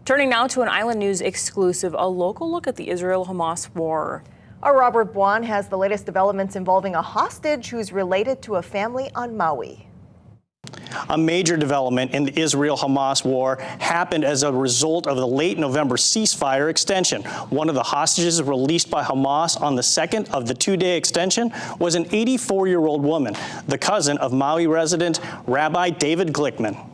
Turning now to an Island News exclusive, a local look at the Israel-Hamas war. Our Robert Buan has the latest developments involving a hostage who's related to a family on Maui. A major development in the Israel-Hamas war happened as a result of the late November ceasefire extension. One of the hostages released by Hamas on the second of the two-day extension was an 84-year-old woman, the cousin of Maui resident Rabbi David Glickman.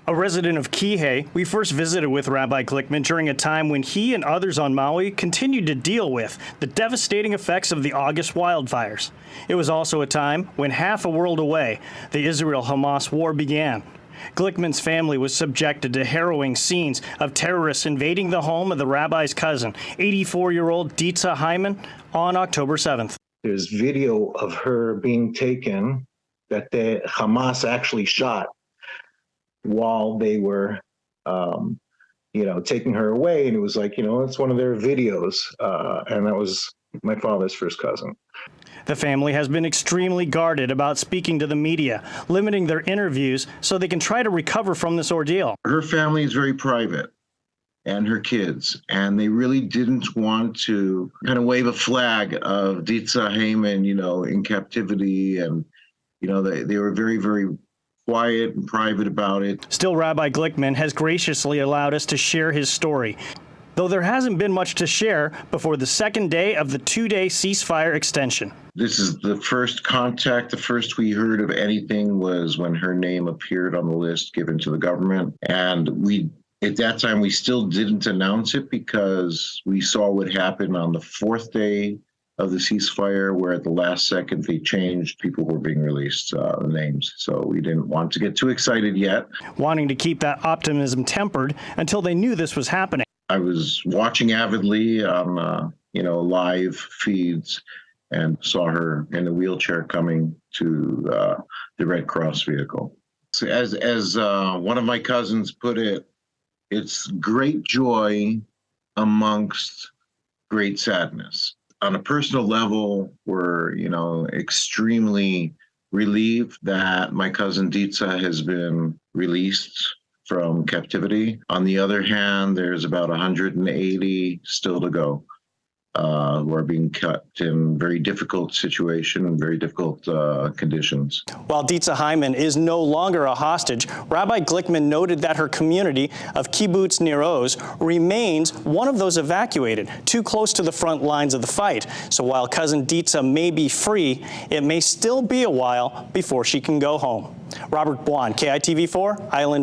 A resident of Kihei, we first visited with Rabbi Glickman during a time when he and others on Maui continued to deal with the devastating effects of the August wildfires. It was also a time when half a world away, the Israel-Hamas war began. Glickman's family was subjected to harrowing scenes of terrorists invading the home of the rabbi's cousin, 84-year-old Ditsa Hyman, on October 7th. There's video of her being taken that the Hamas actually shot while they were, taking her away. And it was like, it's one of their videos. And that was my father's first cousin. The family has been extremely guarded about speaking to the media, limiting their interviews so they can try to recover from this ordeal. Her family is very private, and her kids, and they really didn't want to kind of wave a flag of Ditsa Hyman, in captivity. And, they were very, very quiet and private about it. Still, Rabbi Glickman has graciously allowed us to share his story, though there hasn't been much to share before the second day of the two-day ceasefire extension. This is the first contact. The first we heard of anything was when her name appeared on the list given to the government. And at that time, we still didn't announce it because we saw what happened on the fourth day of the ceasefire, where at the last second they changed people who were being released, names. So we didn't want to get too excited yet. Wanting to keep that optimism tempered until they knew this was happening. I was watching avidly on, live feeds and saw her in a wheelchair coming to the Red Cross vehicle. So as one of my cousins put it, it's great joy amongst great sadness. On a personal level, we're, extremely relieved that my cousin Ditsa has been released from captivity. On the other hand, there's about 180 still to go, who are being kept in very difficult situation, very difficult conditions. While Ditsa Hyman is no longer a hostage, Rabbi Glickman noted that her community of Kibbutz Nir Oz remains one of those evacuated, too close to the front lines of the fight. So while cousin Ditsa may be free, it may still be a while before she can go home. Robert Buan, KITV4, Island News.